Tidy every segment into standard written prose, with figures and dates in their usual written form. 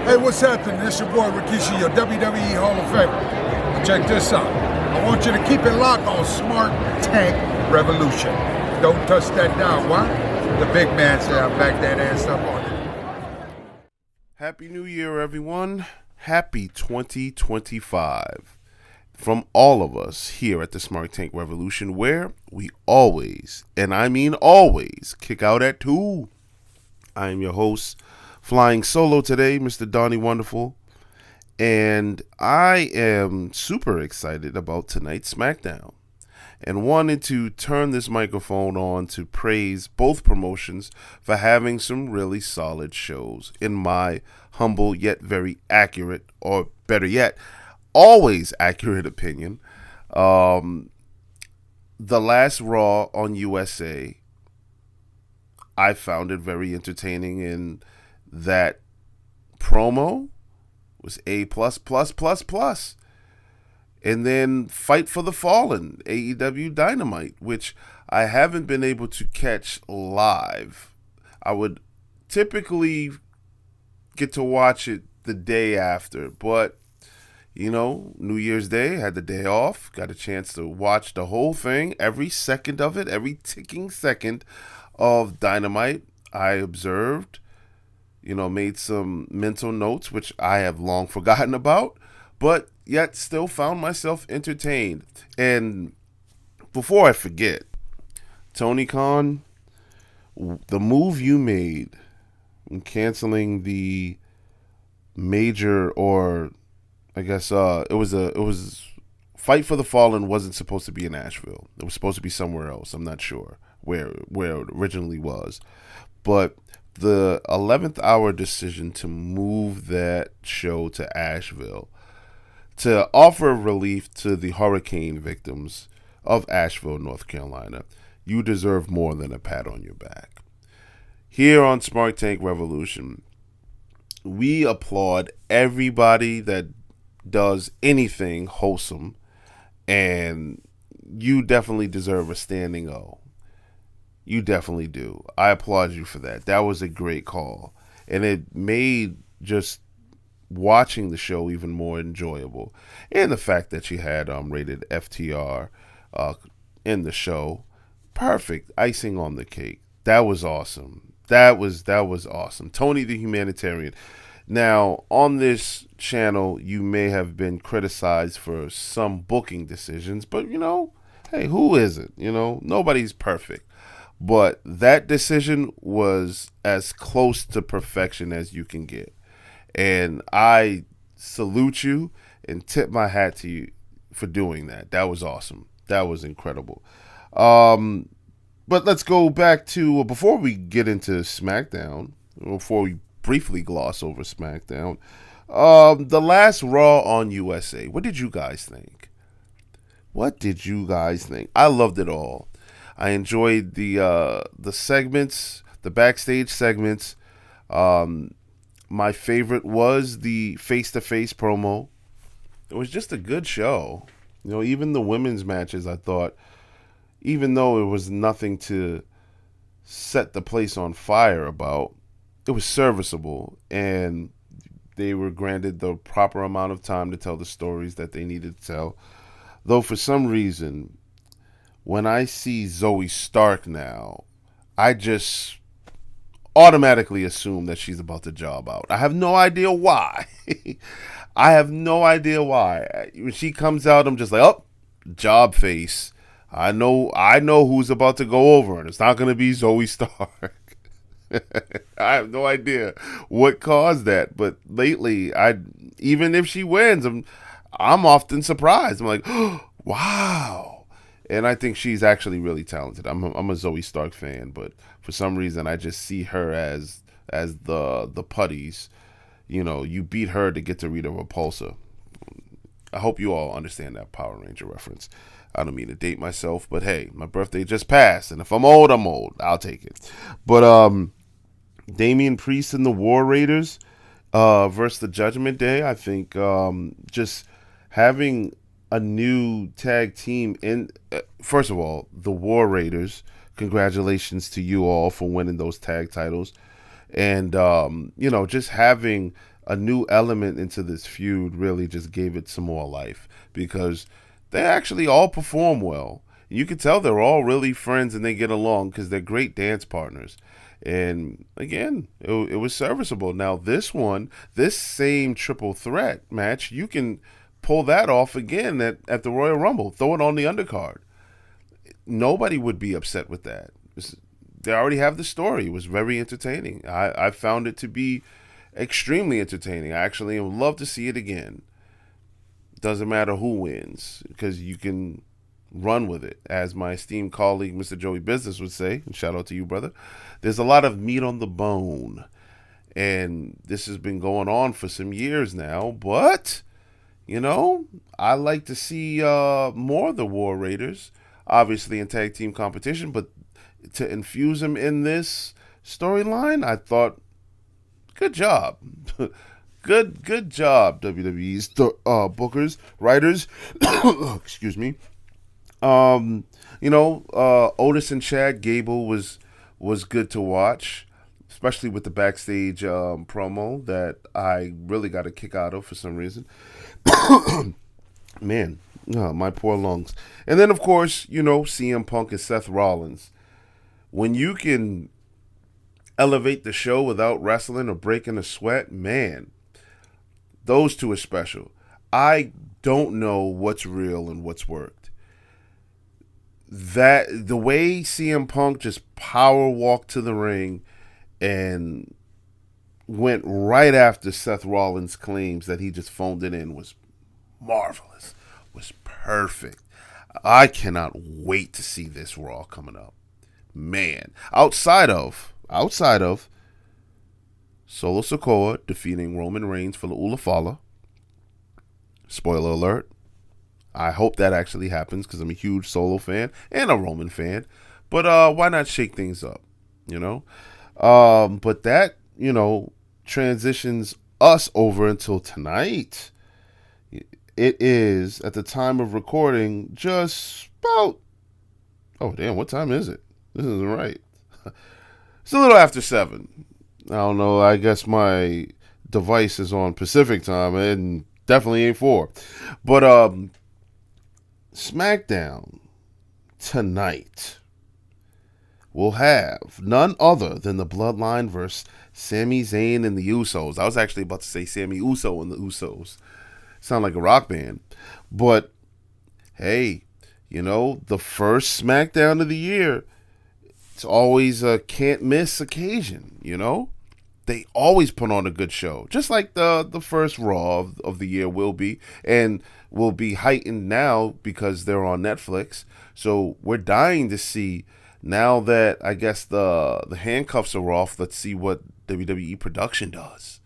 Hey, what's happening? This your boy Rikishi, your WWE Hall of Fame. Check this out. I want you to keep it locked on Smart Tank Revolution. Don't touch that dial. Why? The big man said I back that ass up on it. Happy New Year, everyone. Happy 2025. From all of us here at the Smart Tank Revolution, where we always, and I mean always, kick out at 2. I am your host, flying solo today, Mr. Donnie Wonderful, and I am super excited about tonight's SmackDown and wanted to turn this microphone on to praise both promotions for having some really solid shows, in my humble yet very accurate, or better yet, always accurate opinion. The last Raw on USA, I found it very entertaining, and that promo was A++++. And then Fight for the Fallen, AEW Dynamite, which I haven't been able to catch live. I would typically get to watch it the day after, but you know, New Year's Day, had the day off, got a chance to watch the whole thing, every second of it, every ticking second of Dynamite. I observed, made some mental notes, which I have long forgotten about, but yet still found myself entertained. And before I forget, Tony Khan, the move you made in canceling the major, or I guess it was Fight for the Fallen wasn't supposed to be in Asheville. It was supposed to be somewhere else. I'm not sure where it originally was. But the 11th hour decision to move that show to Asheville to offer relief to the hurricane victims of Asheville, North Carolina, you deserve more than a pat on your back. Here on Smart Tank Revolution, we applaud everybody that does anything wholesome, and you definitely deserve a standing O. You definitely do. I applaud you for that. That was a great call, and it made just watching the show even more enjoyable. And the fact that you had rated FTR in the show, perfect icing on the cake. That was awesome. That was awesome. Tony the Humanitarian. Now, on this channel, you may have been criticized for some booking decisions, but, hey, who isn't? Nobody's perfect. But that decision was as close to perfection as you can get. And I salute you and tip my hat to you for doing that. That was awesome. That was incredible. But let's go back to, before we get into SmackDown, before we briefly gloss over SmackDown, the last Raw on USA. What did you guys think? I loved it all. I enjoyed the segments, the backstage segments. My favorite was the face-to-face promo. It was just a good show. Even the women's matches, I thought, even though it was nothing to set the place on fire about, it was serviceable, and they were granted the proper amount of time to tell the stories that they needed to tell. Though for some reason, when I see Zoe Stark now, I just automatically assume that she's about to job out. I have no idea why. When she comes out, I'm just like, oh, job face. I know who's about to go over, and it's not going to be Zoe Stark. I have no idea what caused that, but lately, even if she wins, I'm often surprised. I'm like, oh, wow. And I think she's actually really talented. I'm a Zoe Stark fan, but for some reason I just see her as the putties. You beat her to get to Rita Repulsa. I hope you all understand that Power Ranger reference. I don't mean to date myself, but hey, my birthday just passed, and if I'm old, I'm old. I'll take it. But Damian Priest and the War Raiders versus the Judgment Day, I think just having a new tag team in, first of all, the War Raiders, congratulations to you all for winning those tag titles. And, just having a new element into this feud really just gave it some more life because they actually all perform well. You can tell they're all really friends and they get along because they're great dance partners. And again, it was serviceable. Now, this same triple threat match, you can pull that off again at the Royal Rumble. Throw it on the undercard. Nobody would be upset with that. They already have the story. It was very entertaining. I found it to be extremely entertaining. I actually would love to see it again. Doesn't matter who wins because you can run with it. As my esteemed colleague, Mr. Joey Business, would say, and shout out to you, brother, there's a lot of meat on the bone. And this has been going on for some years now. But, I like to see more of the War Raiders, obviously in tag team competition. But to infuse them in this storyline, I thought, good job. Good job, WWE's bookers, writers. Excuse me. Otis and Chad Gable was good to watch, especially with the backstage promo that I really got a kick out of for some reason. Man, my poor lungs. And then, of course, CM Punk and Seth Rollins. When you can elevate the show without wrestling or breaking a sweat, man, those two are special. I don't know what's real and what's worked. That the way CM Punk just power walked to the ring and went right after Seth Rollins' claims that he just phoned it in was marvelous, was perfect. I cannot wait to see this Raw coming up. Man, outside of Solo Sikoa defeating Roman Reigns for the Ula Fala. Spoiler alert. I hope that actually happens because I'm a huge Solo fan and a Roman fan. But why not shake things up, But that, transitions us over until tonight. It is, at the time of recording, just about... Oh, damn, what time is it? This isn't right. It's a little after 7. I don't know. I guess my device is on Pacific time and definitely ain't 4. But SmackDown tonight will have none other than the Bloodline versus Sami Zayn and the Usos. I was actually about to say Sami Uso and the Usos. Sound like a rock band. But hey, the first SmackDown of the year, it's always a can't miss occasion, They always put on a good show, just like the first Raw of the year will be, and will be heightened now because they're on Netflix. So we're dying to see, now that I guess the handcuffs are off, let's see what WWE production does.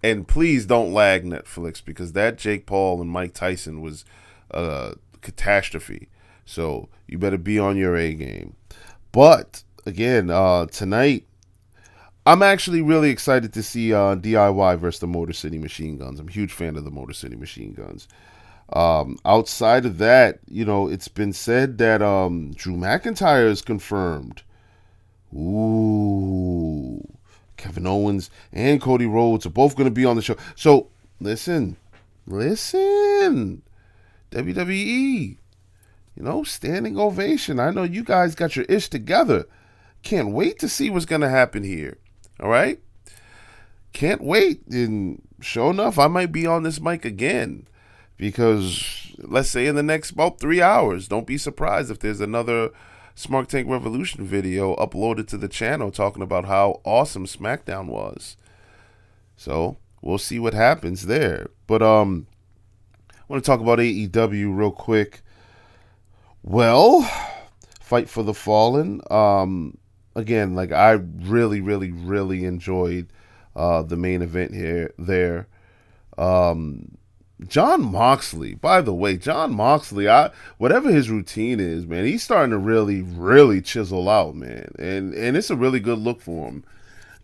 And please don't lag Netflix, because that Jake Paul and Mike Tyson was a catastrophe. So you better be on your A game. But again, tonight, I'm actually really excited to see DIY versus the Motor City Machine Guns. I'm a huge fan of the Motor City Machine Guns. Outside of that, it's been said that Drew McIntyre is confirmed. Ooh. Kevin Owens and Cody Rhodes are both going to be on the show. So, listen. WWE. Standing ovation. I know you guys got your ish together. Can't wait to see what's going to happen here. All right? Can't wait. And sure enough, I might be on this mic again. Because, let's say in the next about 3 hours, don't be surprised if there's another Smart Tank Revolution video uploaded to the channel talking about how awesome SmackDown was. So, we'll see what happens there. But, I want to talk about AEW real quick. Well, Fight for the Fallen. Again, I really, really, really enjoyed the main event there. Jon Moxley, by the way, whatever his routine is, man, he's starting to really, really chisel out, man. And it's a really good look for him.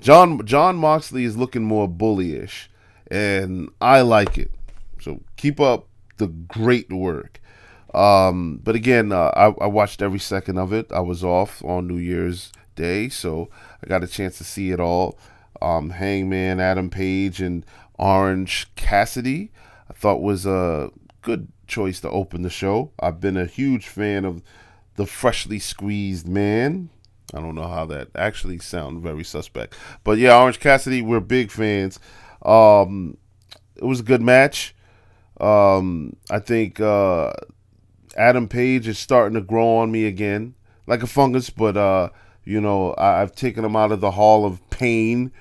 Jon Moxley is looking more bullyish, and I like it. So keep up the great work. But again, I watched every second of it. I was off on New Year's Day, so I got a chance to see it all. Hangman Adam Page and Orange Cassidy, I thought was a good choice to open the show. I've been a huge fan of the freshly squeezed man. I don't know how that actually sounds, very suspect. But yeah, Orange Cassidy, we're big fans. It was a good match. I think Adam Page is starting to grow on me again, like a fungus, but I've taken him out of the Hall of Pain,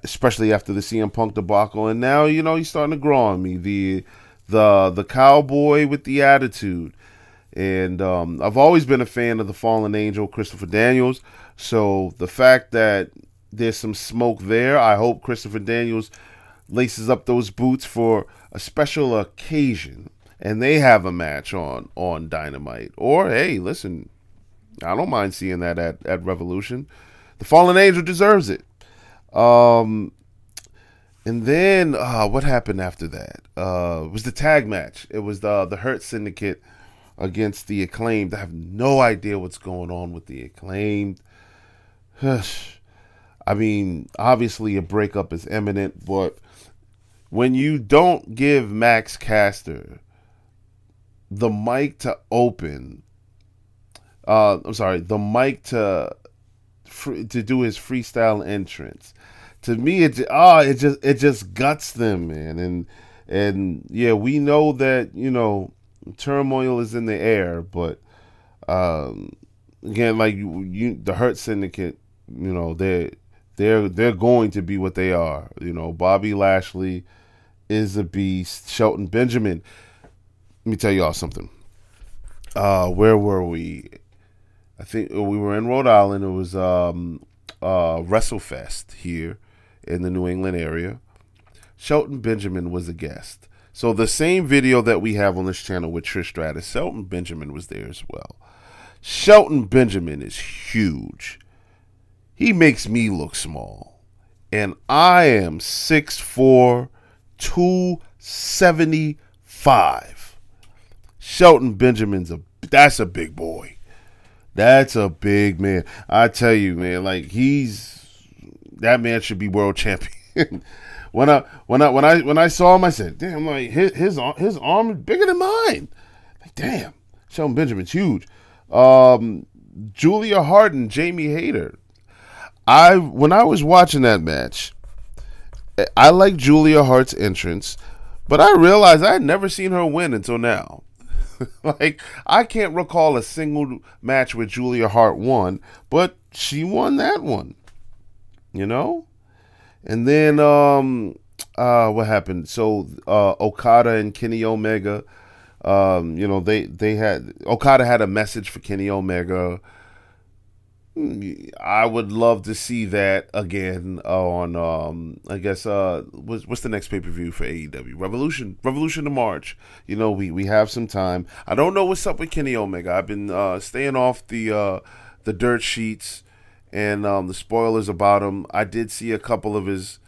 especially after the CM Punk debacle, and now he's starting to grow on me. The cowboy with the attitude. And I've always been a fan of the Fallen Angel, Christopher Daniels. So the fact that there's some smoke there, I hope Christopher Daniels laces up those boots for a special occasion and they have a match on Dynamite. Or, hey, listen, I don't mind seeing that at Revolution. The Fallen Angel deserves it. And then what happened after that? It was the tag match. It was the Hurt Syndicate against the Acclaimed. I have no idea what's going on with the Acclaimed. I mean, obviously a breakup is imminent, but when you don't give Max Caster the mic to open, the mic to do his freestyle entrance, to me it just guts them, man. And yeah, we know that turmoil is in the air, but again, like the Hurt Syndicate, they're going to be what they are. Bobby Lashley is a beast. Shelton Benjamin. Let me tell y'all something. Where were we? I think we were in Rhode Island. It was WrestleFest here in the New England area. Shelton Benjamin was a guest. So the same video that we have on this channel with Trish Stratus, Shelton Benjamin was there as well. Shelton Benjamin is huge. He makes me look small. And I am 6'4", 275. Shelton Benjamin's that's a big boy. That's a big man. I tell you, man, like that man should be world champion. When I saw him, I said, "Damn!" Like his arm is bigger than mine. Like, damn, Shelton Benjamin's huge. Julia Hart and Jamie Hayter. When I was watching that match, I liked Julia Hart's entrance, but I realized I had never seen her win until now. Like, I can't recall a single match where Julia Hart won, but she won that one. And then what happened? So Okada and Kenny Omega, they had Okada had a message for Kenny Omega. I would love to see that again on I guess what's the next pay-per-view for AEW? Revolution in March. We have some time. I don't know what's up with Kenny Omega. I've been staying off the dirt sheets and the spoilers about him. I did see a couple of his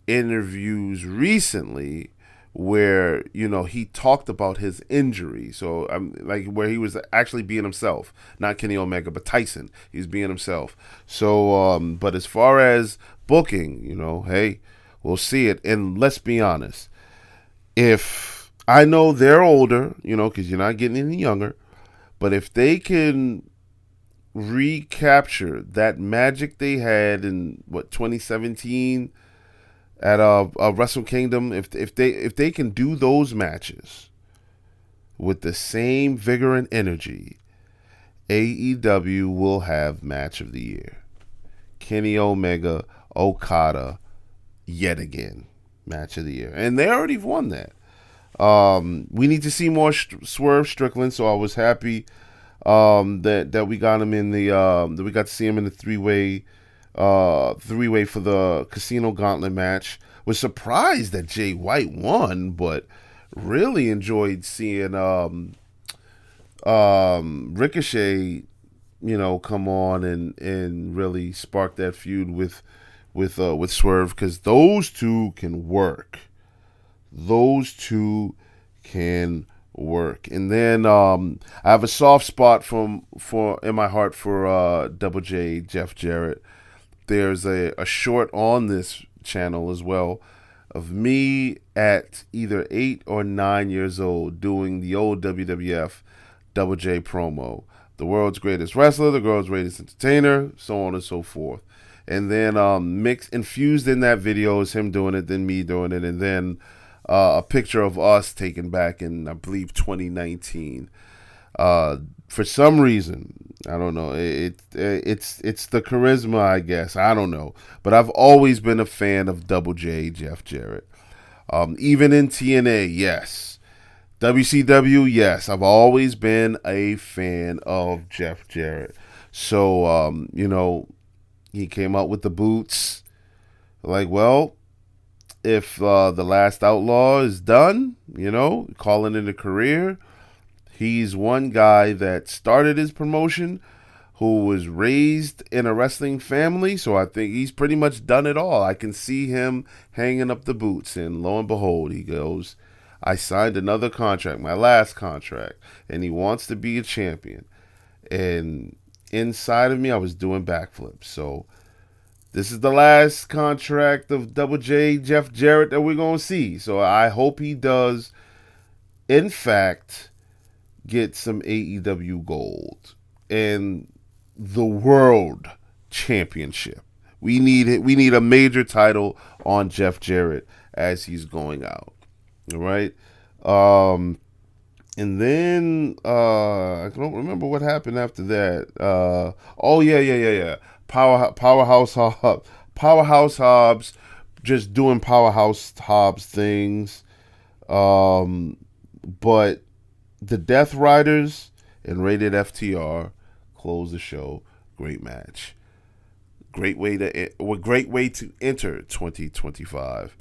interviews recently where he talked about his injury, so like where he was actually being himself, not Kenny Omega but Tyson. He was being himself. So but as far as booking, hey, we'll see it. And let's be honest, if I know they're older, because you're not getting any younger, but if they can recapture that magic they had in 2017 at Wrestle Kingdom, if they can do those matches with the same vigor and energy, AEW will have match of the year. Kenny Omega, Okada, yet again, match of the year, and they already won that. We need to see more Swerve Strickland, so I was happy that we got him in that we got to see him in the three-way for the Casino Gauntlet match. Was surprised that Jay White won, but really enjoyed seeing Ricochet, come on and really spark that feud with Swerve, because those two can work. And then I have a soft spot in my heart for Double J, Jeff Jarrett. there's a short on this channel as well of me at either 8 or 9 years old doing the old WWF Double J promo. The world's greatest wrestler, the world's greatest entertainer, so on and so forth. And then infused in that video is him doing it, then me doing it, and then a picture of us taken back in, I believe, 2019. For some reason, I don't know, it's the charisma, I guess. I don't know. But I've always been a fan of Double J, Jeff Jarrett. Even in TNA, yes. WCW, yes. I've always been a fan of Jeff Jarrett. So, he came out with the boots. Like, well, if the Last Outlaw is done, calling it a career, he's one guy that started his promotion, who was raised in a wrestling family, so I think he's pretty much done it all. I can see him hanging up the boots, and lo and behold, he goes, I signed another contract, my last contract, and he wants to be a champion. And inside of me, I was doing backflips. So this is the last contract of Double J, Jeff Jarrett, that we're going to see. So I hope he does, in fact, get some AEW gold and the world championship. We need it. We need a major title on Jeff Jarrett as he's going out. All right. And then I don't remember what happened after that. Yeah. Powerhouse Hobbs, just doing Powerhouse Hobbs things. But the Death Riders and Rated FTR close the show. Great match. Great way to enter 2025.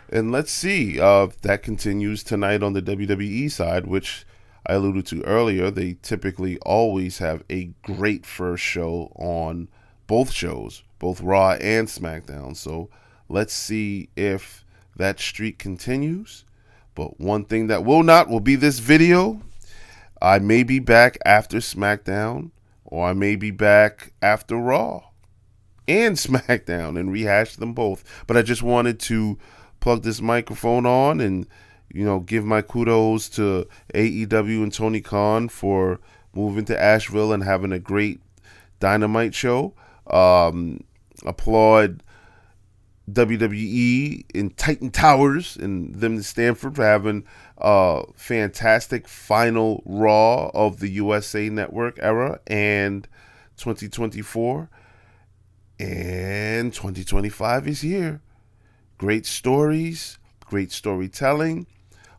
And let's see if that continues tonight on the WWE side, which I alluded to earlier. They typically always have a great first show on both shows, both Raw and SmackDown. So let's see if that streak continues. But one thing that will be this video. I may be back after SmackDown, or I may be back after Raw and SmackDown and rehash them both. But I just wanted to plug this microphone on and, give my kudos to AEW and Tony Khan for moving to Asheville and having a great Dynamite show. Applaud WWE in Titan Towers and them in Stanford for having a fantastic final Raw of the USA Network era and 2024. And 2025 is here. Great stories, great storytelling,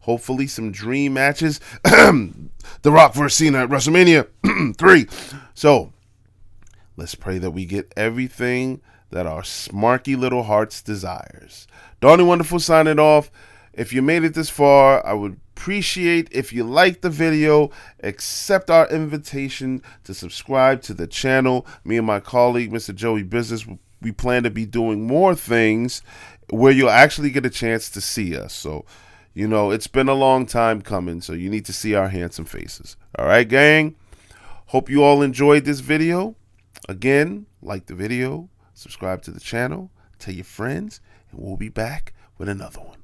hopefully some dream matches. The Rock versus Cena at WrestleMania 3. So let's pray that we get everything that our smarky little hearts desires. Donnie Wonderful signing off. If you made it this far, I would appreciate if you like the video, accept our invitation to subscribe to the channel. Me and my colleague, Mr. Joey Business, we plan to be doing more things where you'll actually get a chance to see us. So, it's been a long time coming, so you need to see our handsome faces. All right, gang? Hope you all enjoyed this video. Again, like the video, subscribe to the channel, tell your friends, and we'll be back with another one.